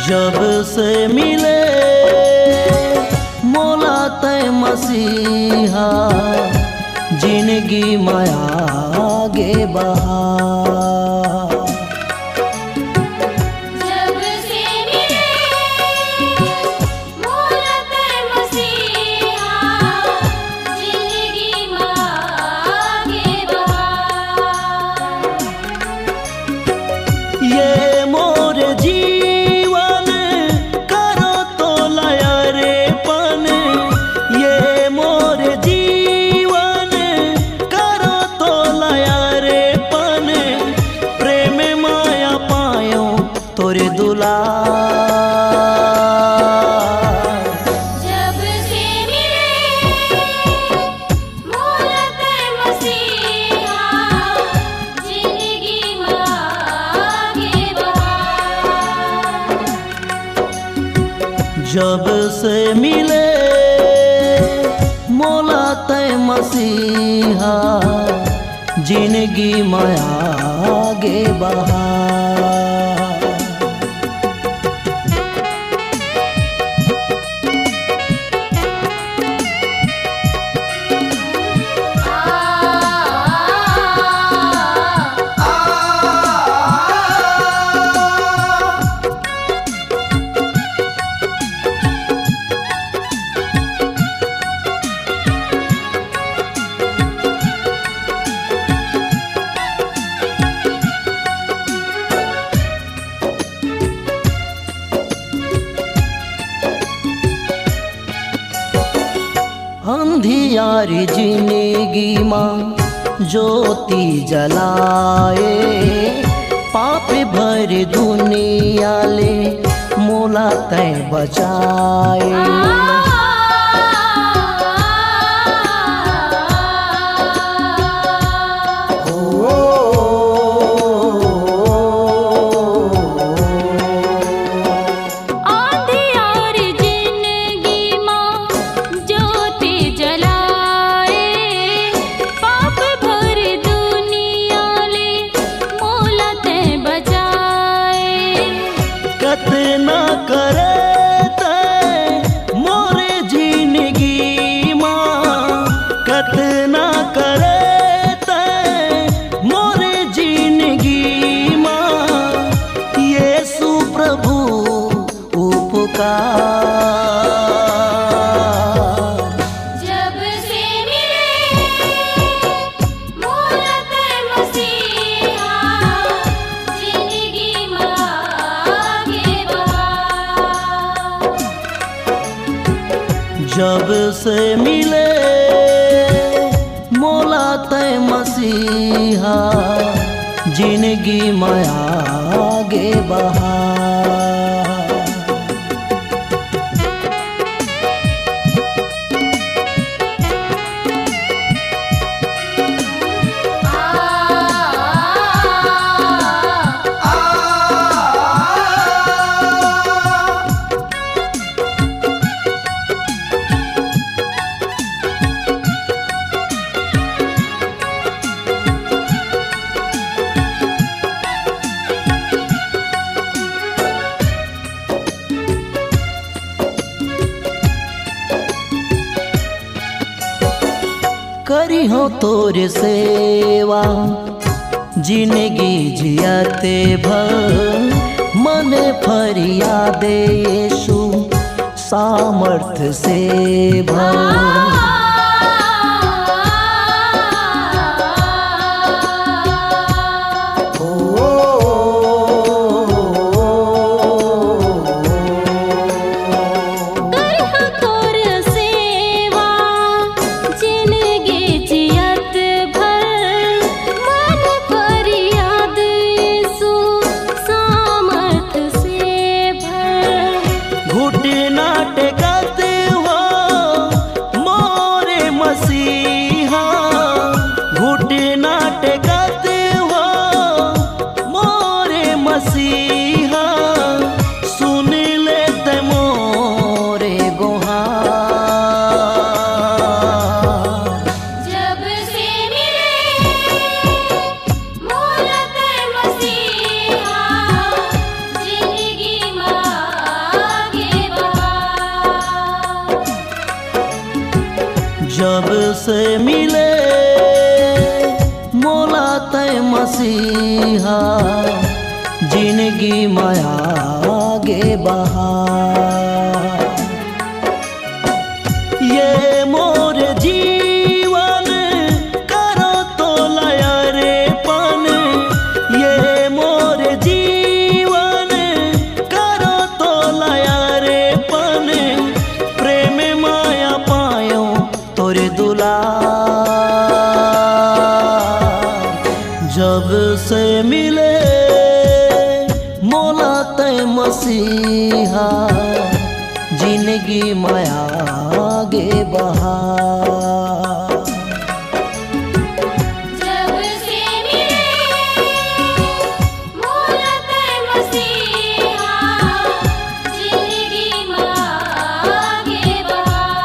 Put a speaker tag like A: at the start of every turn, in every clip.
A: जब से मिले मौला तय मसीहा, जिंदगी माया आगे बढ़ा। तोरे दुलार
B: जब से मिले मौला तय मसीहा, जिंदगी में आगे बढ़ा।
A: जब से मिले मौला तय मसीहा, जिंदगी में आगे बढ़ा। अंधियारी जिंदगी माँ ज्योति जलाए, पाप भर दुनिया ले मौला तय बचाए। कतना करे तय मोरे जिंदगी माँ, कतना करे तय मोरे जिंदगी माँ, यीशु प्रभु उपकार।
B: जब से मिले मौला तय मसीहा, जिंदगी में आगे बढ़ा।
A: जब से मिले मौला तय मसीहा, जिंदगी में आगे बढ़ा। करी हो तोरे सेवा, जिंदगी जियते भर, मन फरियादे यीशु सामर्थ्य से भर। घुटना टेकत हो मोर से मिले मोला तय मसीहा जिंदगी माया गे बहा ये मोर जीवन करो तो लया रे पन ये मोर जीवन करो तो लया रे पन प्रेम माया पायो तोरे दुलार जब से मिले मोला तय मसीहा जिंदगी माया गे बहा
B: जब से मिले मोला तय मसीहा जिंदगी मांगे बहार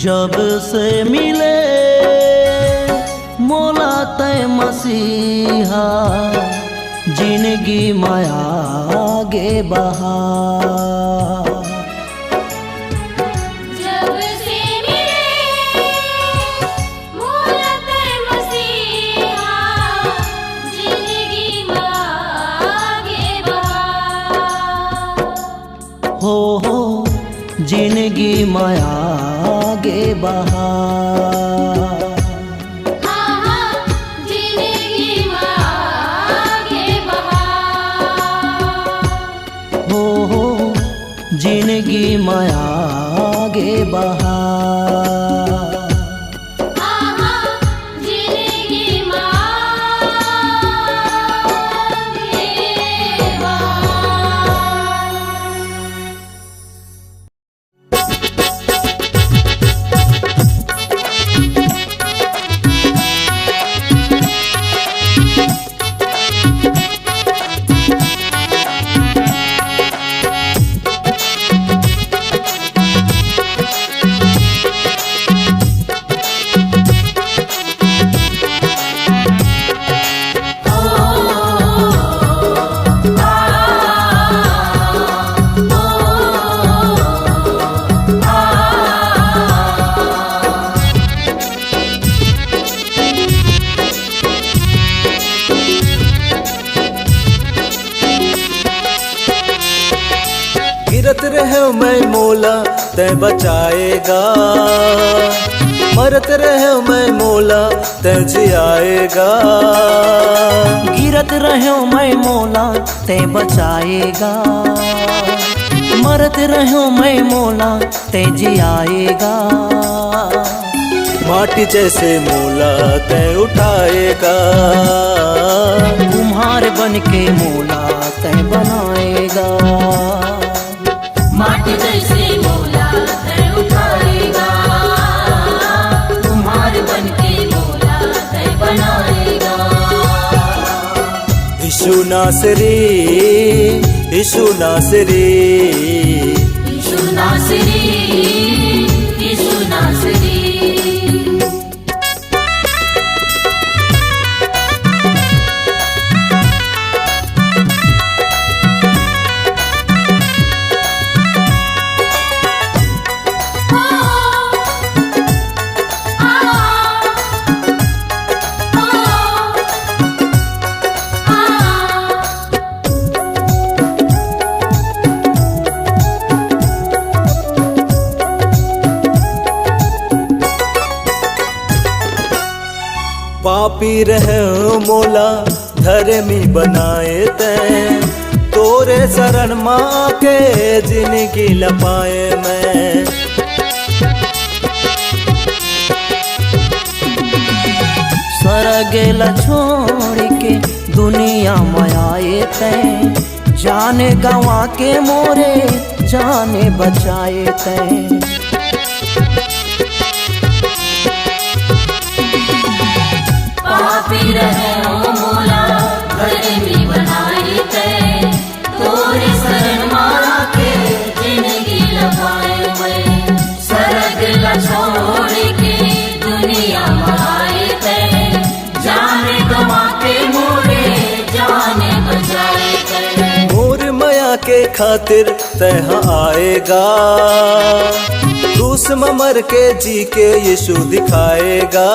A: जब से मिले मोला तय मसीहा जिंदगी माया गे बहा
B: जब से मिले मोला तय मसीहा जिंदगी मांगे बहार
A: हो जिंदगी माया गे बहा
B: हाँ हाँ जिंदगी मांगे बहार
A: हो जिंदगी माया गे बहा
B: हाँ हाँ जिंदगी मांगे बहार
C: गिरत रहे मैं मोला तै बचाएगा मरत रहे मैं मोला तै जियाएगा
A: गिरत रहो मैं मोला ते बचाएगा मरत रहो मैं मोला ते जियाएगा
C: माटी जैसे मोला तै उठाएगा
A: कुम्हार बन के मोला ते बनाएगा
B: माटी जैसे मोला तय उठाएगा तुम्हारे बन के मोला तय बनाएगा
C: यीशु नासरी यीशु नासरी
B: यीशु नासरी यीशु नासरी
C: पापी रहे मोला धर्मी बनाए तैं तोरे शरण माँ के जिंदगी लपाए मैं
A: सरगेला छोड़ के दुनिया में आए तैं जाने गवा के मोरे जाने बचाए तैं
B: पापी रहे हो मोला धर्मी बनाए तय तोरे शरण मारा के जिंदगी लगाए मैं सरग ला छोड़ के दुनिया में आए तय जाने गवा के मोरे जाने बचाए तय
C: मोर माया के खातिर तहाँ आएगा, क्रूस में मर के जी के यीशु दिखाएगा।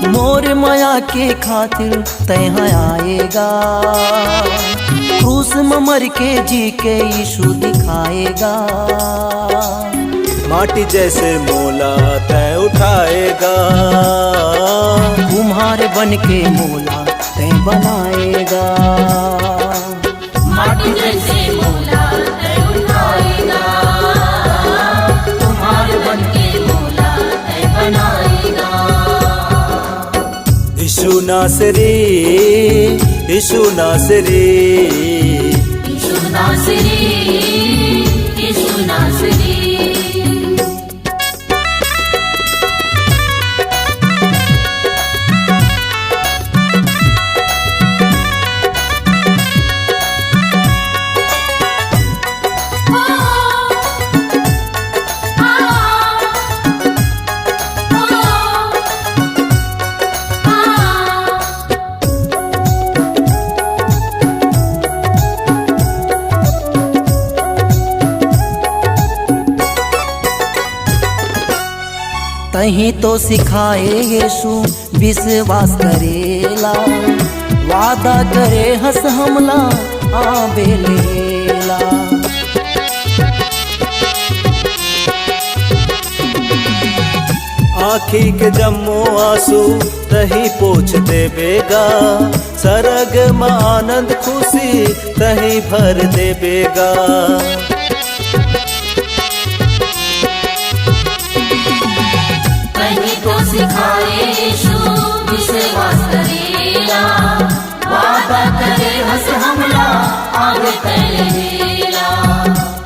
A: मोर माया के खातिर तहाँ आएगा, क्रूस में मर के जी के यीशु दिखाएगा।
C: माटी जैसे मोला तय उठाएगा,
A: कुम्हार बन के मोला तय बनाएगा।
B: माटी जैसे मोला तय उठाएगा, कुम्हार बन के मोला तय बनाएगा।
C: यीशु नासरी, यीशु नासरी,
B: यीशु नासरी, यीशु नासरी।
A: तही तो सिखाए यीशु विश्वास करेला, वादा करे हंस हमला आबेलेला।
C: आँखी के जम्मो आंसू तही पोछ देवेगा, सरग में आनंद खुशी तही भर देवेगा।
B: सिखाए यीशु विश्वास करेला, वादा करे हंस हमला आगे तलेला।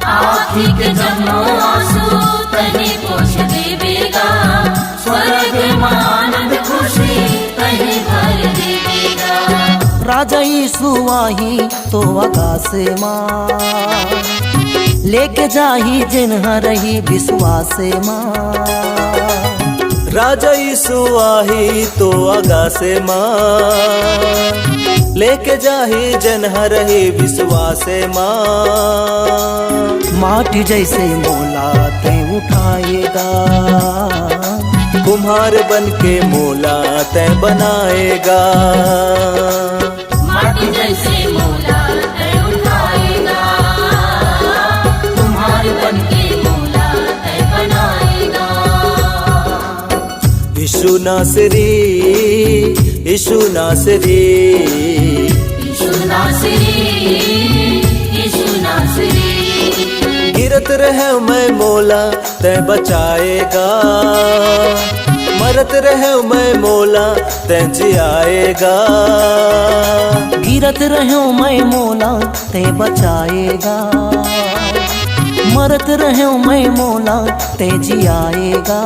B: आँखी के जम्मो आंसू तनी पोछ देवेगा, स्वर्ग में आनंद खुशी तनी भर देवेगा।
A: राजा यीशु आही तो आकाश माँ, लेके जाही जिन्हा रही विश्वास माँ।
C: राजा यीशु आही तो आगासे माँ, लेके जाही जनहा रही विश्वासे माँ।
A: माटी जैसे मोला तय उठाएगा,
C: कुम्हार बन के मोला तय बनाएगा।
B: माटी जैसे मोला तय उठाएगा, कुम्हार बन के मोला तय बनाएगा।
C: यीशु नासरी, यीशु नासरी,
B: यीशु नासरी, यीशु नासरी।
C: गिरत रहे मैं मोला तय बचाएगा, मरत रहे मैं मोला तय जियाएगा।
A: गिरत रहो मैं मोला तय बचाएगा, मरत रहो मैं मोला तय जियाएगा।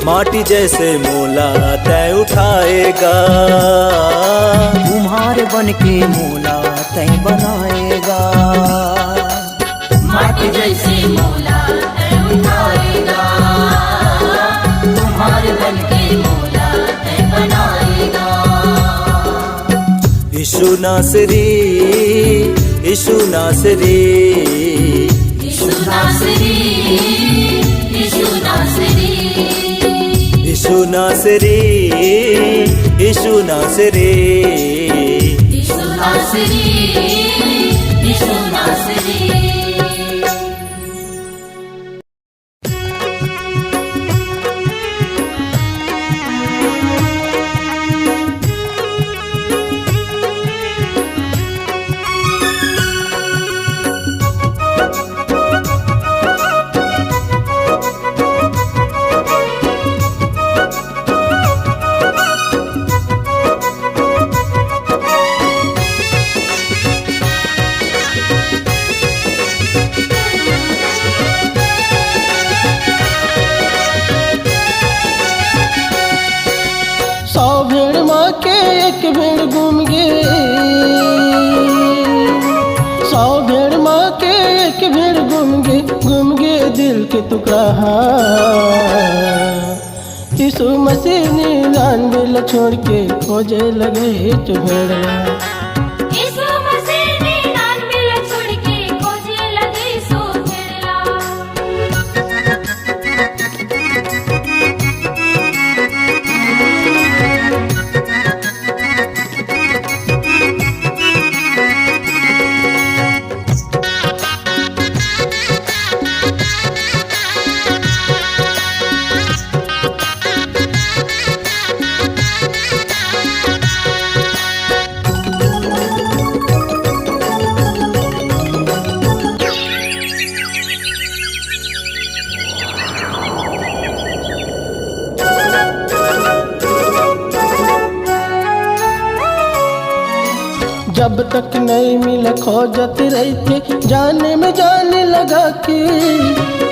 C: माटी जैसे मोला तय उठाएगा,
A: कुम्हार बन के मोला तय बनाएगा।
B: माटी जैसे मोला तय उठाएगा, कुम्हार बन के मोला तय बनाएगा।
C: यीशु नासरी, यीशु नासरी,
B: यीशु नासरी, यीशु नासरी।
C: यीशु नासरी, यीशु नासरी,
B: यीशु नासरी, यीशु नासरी।
D: एक भेड़ घूम गए, 100 भेड़ माँ के एक भेड़ घूम गए दिल के टुकड़ा। यीशु मसीह ने 99 छोड़ के खोजे लगे एक भेड़।
B: यीशु मसीह ने
D: जब तक नहीं मिल खोजत रहते जाने में जाने लगा के,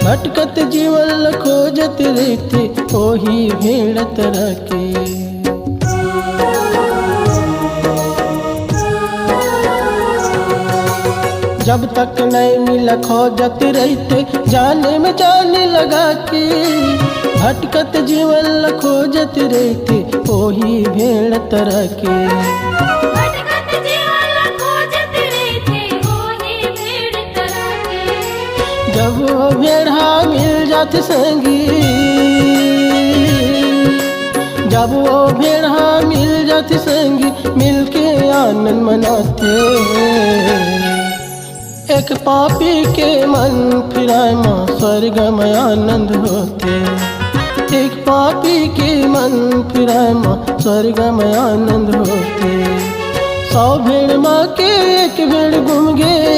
D: भटकत जीवन खोजत रहते ओही भेड़ तरह के। जब तक नहीं मिल खोजत रहते जाने में जाने लगा के, भटकत जीवन खोजत रहते ओही भेड़ तरह के।
B: भटकत जीवन खोजत रहते ओही भेड़ तरह के।
D: जब वो भेड़ा मिल जाते संगी, जब वो भेड़ा मिल जाते संगी, मिलके आनंद मनाते। एक पापी के मन फिराए माँ स्वर्ग में आनंद होते। एक पापी के मन फिराए माँ स्वर्ग में आनंद होते। 100 भेड़ माँ के एक भेड़ गुम गए।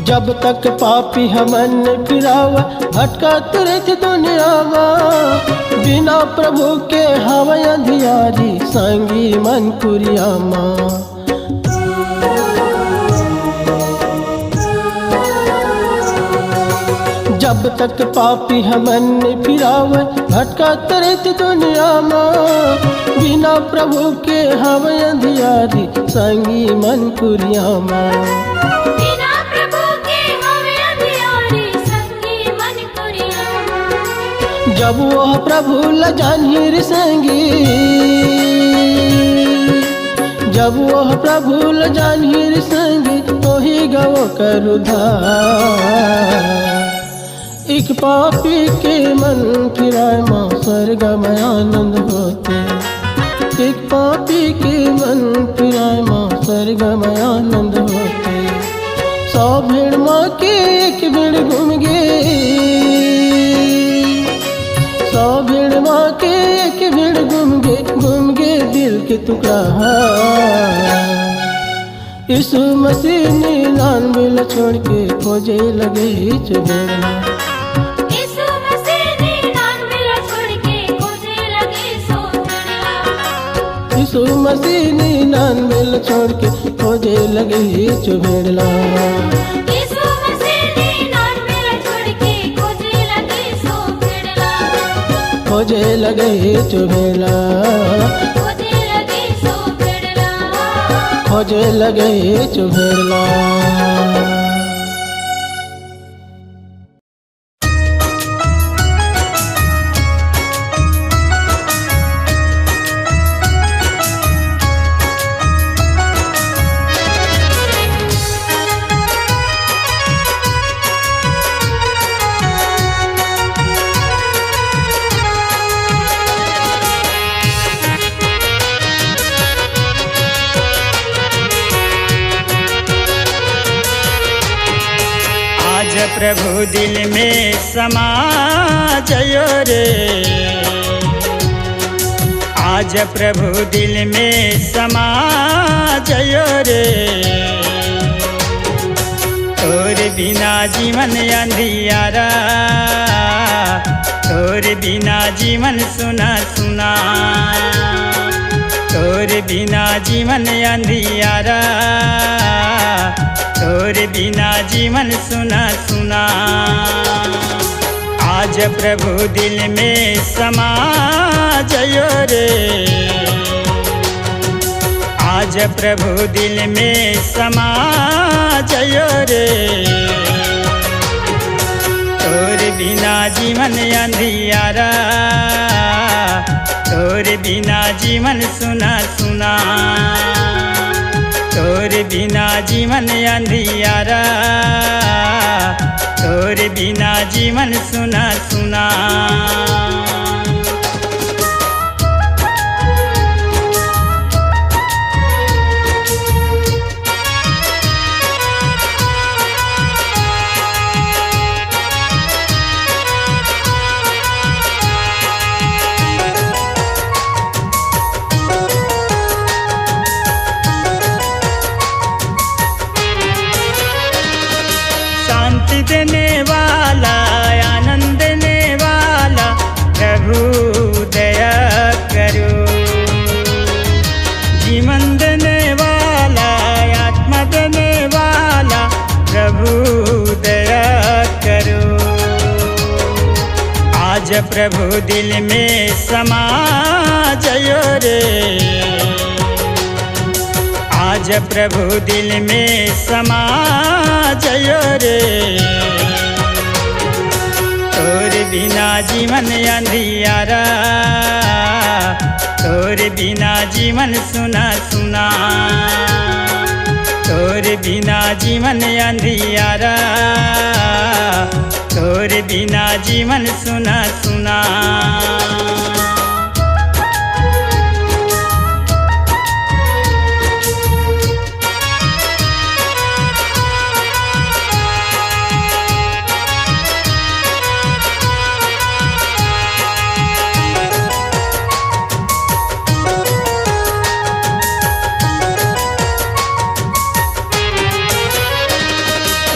D: जब तक पापी हमन फिरावा, भटका तुरंत दुनियावा। बिना प्रभु के हवा अंधियारी, संगी मन कुरियामा। जब तक पापी हमन फिरावा, भटका तुरंत दुनियामा। बिना प्रभु के हवा अंधियारी, संगी मन कुरियामा। जब वह प्रभु ल जानिर संगी, जब वह प्रभु ल जानिर संगी, तो ही गवो कर उद्धार। एक पापी के मन फिराए माँ स्वर्ग में आनंद होते। एक पापी के मन फिराए माँ स्वर्ग में आनंद होते। 100 भेड़ माँ के एक भेड़ गुम गए। 100 भेड़ माँ के एक भेड़ गुम गे दिल के टुकड़ा। यीशु मसीह ने 99 छोड़ के खोजे लगे भेड़ना।
B: यीशु मसीह ने 99 छोड़ के खोजे लगे 100 भेड़ना।
D: यीशु मसीह ने 99 छोड़ के खोजे लगे भेड़ना। खोजे लगे चुभेला, खोजे लगे चुभेला।
E: प्रभु दिल में समा जयो रे, आज प्रभु दिल में समा जयो रे। तोर बिना जीवन अंधियारा, तोर बिना जीवन सुना सुना। तोर बिना जीवन अंधियारा, तोर बिना जीवन सुना सुना। आज प्रभु दिल में समा जयो रे, आज प्रभु दिल में समा जयो रे। तोर बिना जीवन अंधियारा, तोर बिना जीवन सुना सुना। तोर बिना जीवन अंधियारा, बिना जीवन सुना सुना। शांति देने वाला, आनंद देने वाला, प्रभु दया करो। जीवन देने वाला, आत्मा देने वाला, प्रभु दया करो। आज प्रभु दिल में समा जयो रे, आज प्रभु दिल में समा जयो रे। तोर बिना जीवन अंधियारा, तोर बिना जीवन सुना सुना। तोर बिना जीवन अंधियारा, तोर बिना जीवन सुना सुना।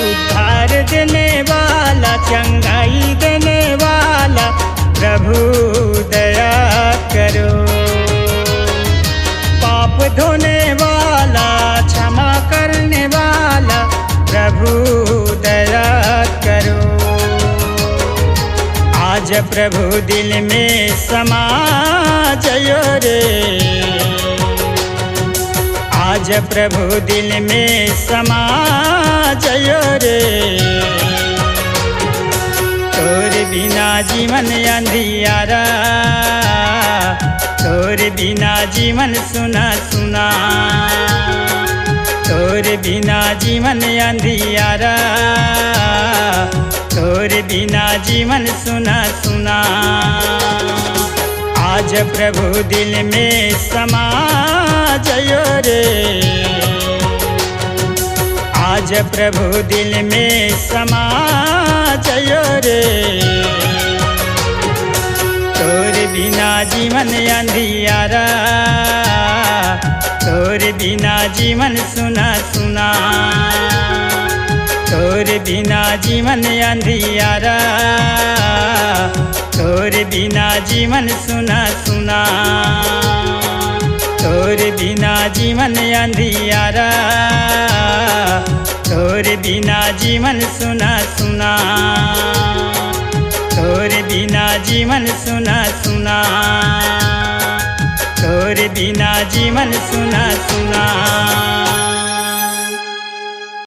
E: उद्धार देने वाला, चंगाई देने वाला, प्रभु दया करो। पाप धोने वाला, क्षमा करने वाला, प्रभु दया करो। आज प्रभु दिल में समा जयो रे, आज प्रभु दिल में समा जयो रे। तोर बिना जीवन अंधियारा, तोर बिना जीवन सुना सुना। तोर बिना जीवन अंधियारा, तोर बिना जीवन सुना सुना। आज प्रभु दिल में समा जयो रे, आज प्रभु दिल में समा जयो रे। तोर बिना जीवन अंधियारा, तोर बिना जीवन सुना सुना। तोर बिना जीवन अंधियारा, तोर बिना जीवन सुना सुना। तोर बिना जीवन अंधियारा, तोर बिना जीवन सुना सुना। तोर बिना जीवन सुना सुना। तोर बिना जीवन सुना सुना।